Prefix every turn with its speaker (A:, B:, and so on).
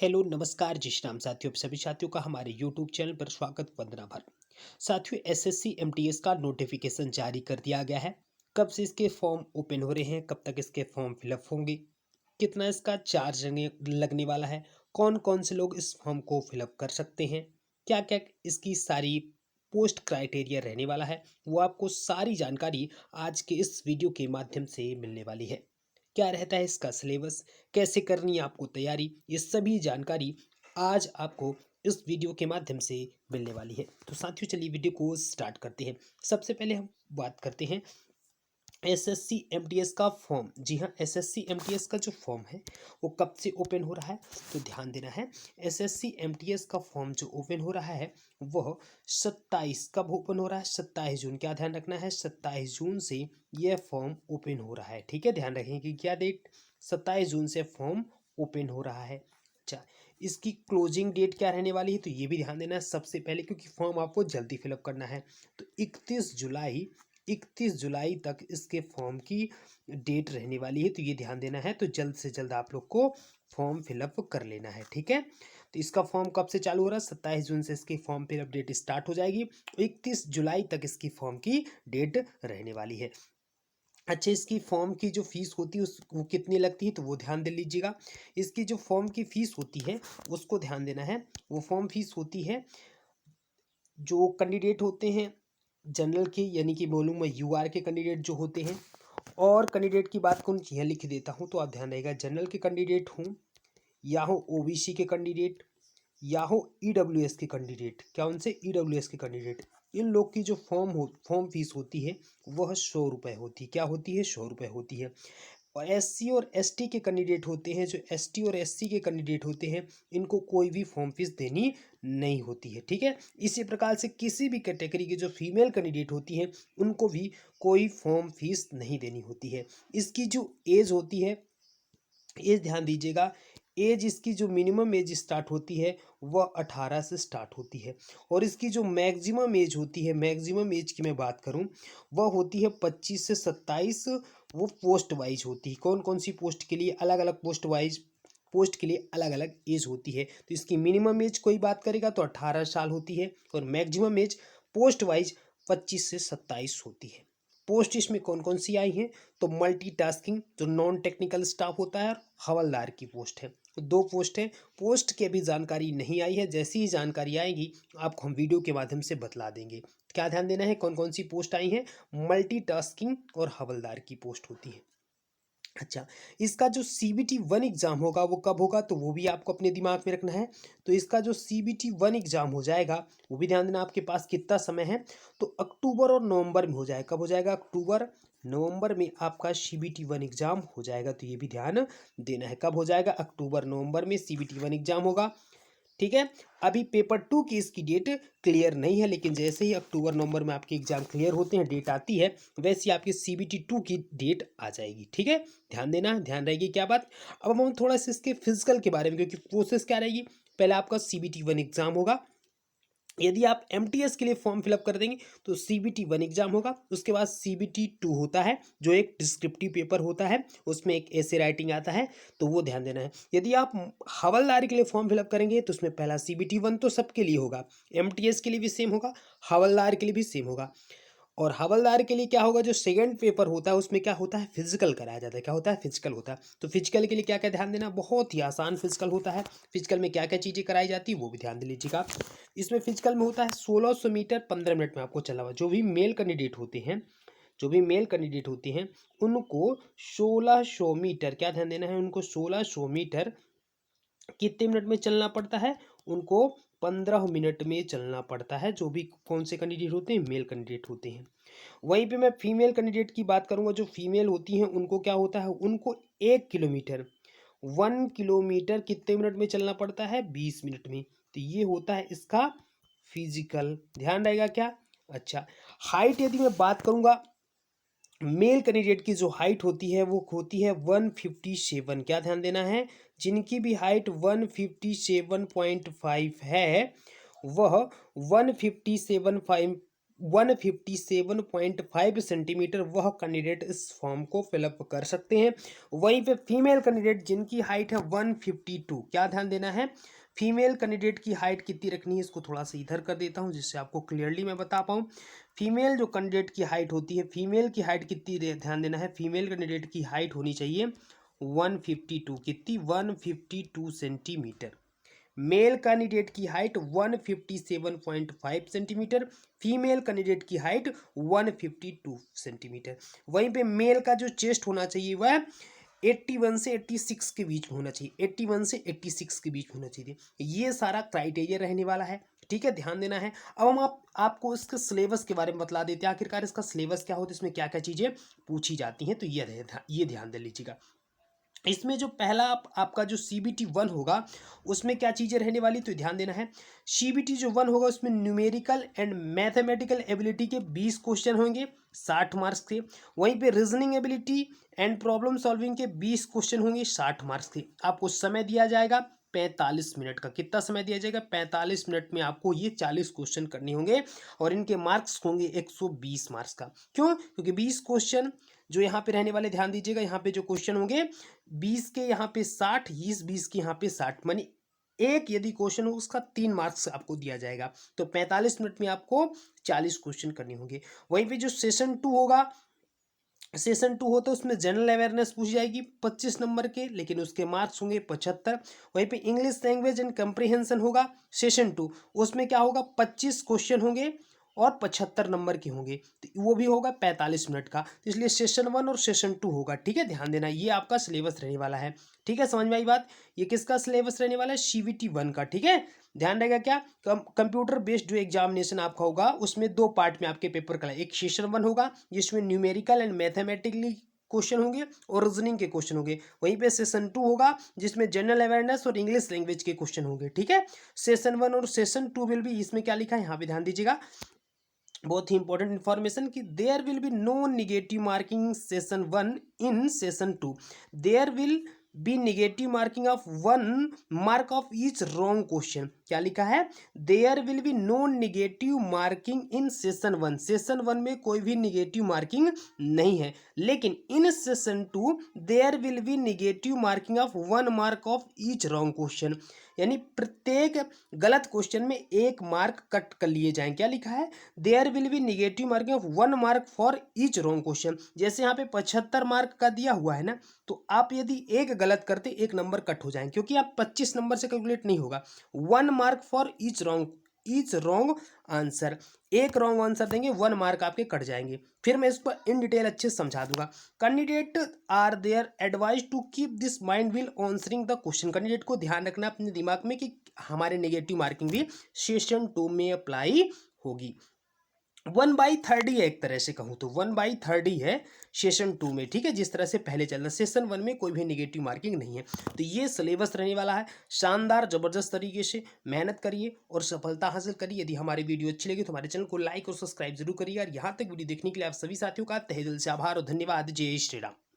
A: Hello नमस्कार जी श्याम साथियों, आप सभी साथियों का हमारे यूट्यूब चैनल पर स्वागत वंदना भर। साथियों, एसएससी एमटीएस का नोटिफिकेशन जारी कर दिया गया है। कब से इसके फॉर्म ओपन हो रहे हैं, कब तक इसके फॉर्म फिलअप होंगे, कितना इसका चार्ज लगने वाला है, कौन कौन से लोग इस फॉर्म को फिलअप कर सकते हैं, क्या क्या इसकी सारी पोस्ट क्राइटेरिया रहने वाला है, वो आपको सारी जानकारी आज के इस वीडियो के माध्यम से मिलने वाली है। क्या रहता है इसका सिलेबस, कैसे करनी है आपको तैयारी, ये सभी जानकारी आज आपको इस वीडियो के माध्यम से मिलने वाली है। तो साथियों, चलिए वीडियो को स्टार्ट करते हैं। सबसे पहले हम बात करते हैं एसएससी एमटीएस का फॉर्म। जी हाँ, एसएससी एमटीएस का जो फॉर्म है वो कब से ओपन हो रहा है, तो ध्यान देना है। एसएससी एमटीएस का फॉर्म जो ओपन हो रहा है वह 27 कब ओपन हो रहा है, 27 जून। क्या ध्यान रखना है, 27 जून से यह फॉर्म ओपन हो रहा है। ठीक है, ध्यान रखें कि क्या डेट, 27 जून से फॉर्म ओपन हो रहा है। अच्छा, इसकी क्लोजिंग डेट क्या रहने वाली है, तो ये भी ध्यान देना है सबसे पहले, क्योंकि फॉर्म आपको जल्दी फिलअप करना है। तो 31 जुलाई तक इसके फॉर्म की डेट रहने वाली है, तो ये ध्यान देना है। तो जल्द से जल्द आप लोग को फॉर्म फिलअप कर लेना है। ठीक है, तो इसका फॉर्म कब से चालू हो रहा है, 27 जून से इसकी फॉर्म फिलअप डेट स्टार्ट हो जाएगी। 31 जुलाई तक इसकी फॉर्म की डेट रहने वाली है। अच्छा, इसकी फॉर्म की जो फीस होती है उस वो कितनी लगती है, तो वो ध्यान दे लीजिएगा। इसकी जो फॉर्म की फीस होती है उसको ध्यान देना है। वो फॉर्म फीस होती है, जो कैंडिडेट होते हैं जनरल के, यानी कि बोलूँ मैं यूआर के कैंडिडेट जो होते हैं, और कैंडिडेट की बात करूँ यहाँ लिख देता हूँ तो आप ध्यान रहेगा। जनरल के कैंडिडेट हूँ, या हो ओबीसी के कैंडिडेट, या हो ईडब्ल्यूएस के कैंडिडेट, क्या उनसे ईडब्ल्यूएस के कैंडिडेट, इन लोग की जो फॉर्म फीस होती है वह 100 रुपये होती है। क्या होती है, 100 रुपये होती है। और एससी और एसटी के कैंडिडेट होते हैं, जो एसटी और एससी के कैंडिडेट होते हैं, इनको कोई भी फॉर्म फीस देनी नहीं होती है। ठीक है, इसी प्रकार से किसी भी कैटेगरी के जो फीमेल कैंडिडेट होती हैं उनको भी कोई फॉर्म फीस नहीं देनी होती है। इसकी जो एज होती है, एज ध्यान दीजिएगा, एज इसकी जो मिनिमम एज स्टार्ट होती है वह 18 से स्टार्ट होती है। और इसकी जो मैक्सिमम एज होती है, मैक्सिमम एज की मैं बात करूं, वह होती है 25 से 27। वो पोस्ट वाइज होती है, कौन कौन सी पोस्ट के लिए, अलग अलग पोस्ट के लिए अलग अलग एज होती है। तो इसकी मिनिमम एज कोई बात करेगा तो 18 साल होती है, और मैक्सिमम एज पोस्ट वाइज 25 से 27 होती है। पोस्ट इसमें कौन कौन सी आई हैं, तो मल्टीटास्किंग जो नॉन टेक्निकल स्टाफ होता है, और हवलदार की पोस्ट है। तो दो पोस्ट है। पोस्ट की अभी जानकारी नहीं आई है, जैसी ही जानकारी आएगी आपको हम वीडियो के माध्यम से बतला देंगे। क्या ध्यान देना है, कौन कौन सी पोस्ट आई हैं, मल्टीटास्किंग और हवलदार की पोस्ट होती है। अच्छा, इसका जो CBT 1 एग्जाम होगा वो कब होगा, तो वो भी आपको अपने दिमाग में रखना है। तो इसका जो CBT 1 एग्जाम हो जाएगा, वो भी ध्यान देना, आपके पास कितना समय है, तो अक्टूबर और नवंबर में हो जाएगा। कब हो जाएगा, अक्टूबर नवंबर में आपका CBT 1 एग्जाम हो जाएगा। तो ये भी ध्यान देना है, कब हो जाएगा, अक्टूबर नवंबर में CBT 1 एग्जाम होगा। ठीक है, अभी पेपर 2 की इसकी डेट क्लियर नहीं है, लेकिन जैसे ही अक्टूबर नवंबर में आपके एग्जाम क्लियर होते हैं, डेट आती है, वैसे ही आपकी CBT 2 की डेट आ जाएगी। ठीक है, ध्यान देना, ध्यान रहेगी क्या बात। अब हम थोड़ा सा इसके फिजिकल के बारे में, क्योंकि प्रोसेस क्या रहेगी, पहले आपका CBT 1 एग्जाम होगा। यदि आप एमटीएस के लिए फॉर्म फिलअप कर देंगे तो CBT 1 एग्जाम होगा। उसके बाद CBT 2 होता है, जो एक डिस्क्रिप्टिव पेपर होता है, उसमें एक ऐसे राइटिंग आता है, तो वो ध्यान देना है। यदि आप हवलदार के लिए फॉर्म फिलअप करेंगे तो उसमें पहला CBT 1 तो सबके लिए होगा, एमटीएस के लिए भी सेम होगा, हवलदार के लिए भी सेम होगा। और हवलदार के लिए क्या होगा, जो सेकंड पेपर होता है उसमें क्या होता है, फिजिकल कराया जाता है। क्या होता है, फिजिकल होता है। तो फिजिकल के लिए क्या क्या ध्यान देना, बहुत ही आसान फिजिकल होता है। फिजिकल में क्या क्या चीज़ें कराई जाती है वो भी ध्यान दे लीजिएगा। इसमें फिजिकल में होता है 1600 मीटर 15 मिनट में आपको चला हुआ। जो भी मेल कैंडिडेट होते हैं, जो भी मेल कैंडिडेट होते हैं उनको 1600 मीटर, क्या ध्यान देना है, उनको 1600 मीटर कितने मिनट में चलना पड़ता है, उनको 15 मिनट में चलना पड़ता है। जो भी कौन से कैंडिडेट होते हैं, मेल कैंडिडेट होते हैं। वहीं पे मैं फीमेल कैंडिडेट की बात करूंगा, जो फीमेल होती हैं उनको क्या होता है, उनको 1 किलोमीटर 1 किलोमीटर कितने मिनट में चलना पड़ता है, 20 मिनट में। तो ये होता है इसका फिजिकल, ध्यान रहेगा क्या। अच्छा, हाइट यदि मैं बात करूंगा, मेल कैंडिडेट की जो हाइट होती है वो होती है 157। क्या ध्यान देना है, जिनकी भी हाइट 157.5 है, वह 157 157.5 सेंटीमीटर, वह कैंडिडेट इस फॉर्म को फिलअप कर सकते हैं। वहीं पे फीमेल कैंडिडेट जिनकी हाइट है 152, क्या ध्यान देना है, फीमेल कैंडिडेट की हाइट कितनी रखनी है, इसको थोड़ा सा इधर कर देता हूँ जिससे आपको क्लियरली मैं बता पाऊँ। फीमेल जो कैंडिडेट की हाइट होती है, फीमेल की हाइट कितनी ध्यान देना है, फीमेल कैंडिडेट की हाइट होनी चाहिए 152, कितनी, 152 सेंटीमीटर। मेल कैंडिडेट की हाइट 157.5 सेंटीमीटर, फीमेल कैंडिडेट की हाइट 152 सेंटीमीटर। वहीं पे मेल का जो चेस्ट होना चाहिए वह 81 से 86 के बीच में होना चाहिए, 81 से 86 के बीच में होना चाहिए। ये सारा क्राइटेरिया रहने वाला है, ठीक है, ध्यान देना है। अब हम आपको इसके सिलेबस के बारे में बतला देते हैं, आखिरकार इसका सिलेबस क्या होता है, इसमें क्या क्या चीज़ें पूछी जाती हैं, तो ये ध्यान दे लीजिएगा। इसमें जो पहला आपका जो CBT 1 होगा उसमें क्या चीज़ें रहने वाली, तो ध्यान देना है। CBT जो 1 होगा उसमें न्यूमेरिकल एंड मैथमेटिकल एबिलिटी के 20 क्वेश्चन होंगे 60 मार्क्स के। वहीं पे reasoning ability and problem solving के 20 क्वेश्चन होंगे 60 मार्क्स के। आपको समय दिया जाएगा 45 मिनट का। कितना समय दिया जाएगा, 45 मिनट में आपको ये 40 क्वेश्चन करने होंगे और इनके मार्क्स होंगे 120 मार्क्स का। क्यों, क्योंकि 20 क्वेश्चन जो यहाँ पे रहने वाले, ध्यान दीजिएगा, यहाँ पे जो क्वेश्चन होंगे 20 के यहाँ पे 60, 20 के यहाँ पे 60, मानी एक यदि क्वेश्चन हो उसका 3 मार्क्स आपको दिया जाएगा। तो 45 मिनट में आपको 40 क्वेश्चन करने होंगे। वहीं पे जो सेशन 2 होगा, सेशन 2 हो तो उसमें जनरल अवेयरनेस पूछी जाएगी 25 नंबर के, लेकिन उसके मार्क्स होंगे 75। वहीं पे इंग्लिश लैंग्वेज एंड कंप्रीहेंशन होगा सेशन 2, उसमें क्या होगा 25 क्वेश्चन होंगे और 75 नंबर के होंगे, तो वो भी होगा 45 मिनट का। तो इसलिए सेशन 1 और सेशन 2 होगा, ठीक है, ध्यान देना, ये आपका सिलेबस रहने वाला है। ठीक है, समझ में आई बात, ये किसका सिलेबस रहने वाला है, CBT 1 का। ठीक है, ध्यान रहेगा क्या, कंप्यूटर बेस्ड जो एग्जामिनेशन आपका होगा उसमें 2 पार्ट में आपके पेपर का, एक सेशन 1 होगा जिसमें न्यूमेरिकल एंड मैथमेटिकली क्वेश्चन होंगे और रीजनिंग के क्वेश्चन होंगे। वहीं पे सेशन 2 होगा जिसमें जनरल अवेयरनेस और इंग्लिश लैंग्वेज के क्वेश्चन होंगे। ठीक है, सेशन 1 और सेशन 2 विल बी, इसमें क्या लिखा है यहाँ पे ध्यान दीजिएगा, बहुत ही इंपॉर्टेंट इंफॉर्मेशन, कि there will be no negative marking session 1 in session 2, there will be negative marking of 1 mark of each wrong question. क्या लिखा है, there will be no negative marking in session 1, session 1 में कोई भी negative marking नहीं है, लेकिन in session 2 there will be negative marking of 1 mark of each wrong question, यानी प्रत्येक गलत क्वेश्चन में 1 मार्क कट कर लिए जाएं। क्या लिखा है, there will be negative marking of 1 mark for each wrong question. जैसे यहाँ पे 75 मार्क का दिया हुआ है ना, तो आप यदि एक गलत करते 1 नंबर कट हो जाएंगे, क्योंकि आप 25 नंबर से कैलकुलेट नहीं होगा, 1 mark for each wrong answer, एक रॉन्ग आंसर देंगे 1 मार्क आपके कट जाएंगे। फिर मैं इसको इन डिटेल अच्छे से समझा दूंगा। Candidate are there advise to keep this mind will answering the question, candidate को ध्यान रखना अपने दिमाग में कि हमारे नेगेटिव मार्किंग भी सेशन 2 में अप्लाई होगी। 1/3 है, एक तरह से कहूँ तो 1/3 है सेशन 2 में। ठीक है, जिस तरह से पहले चलना, सेशन 1 में कोई भी नेगेटिव मार्किंग नहीं है। तो ये सिलेबस रहने वाला है, शानदार जबरदस्त तरीके से मेहनत करिए और सफलता हासिल करिए। यदि हमारी वीडियो अच्छी लगी तो हमारे चैनल को लाइक और सब्सक्राइब जरूर करिएगा। और यहाँ तक वीडियो देखने के लिए आप सभी साथियों का तहे दिल से आभार और धन्यवाद। जय श्री राम।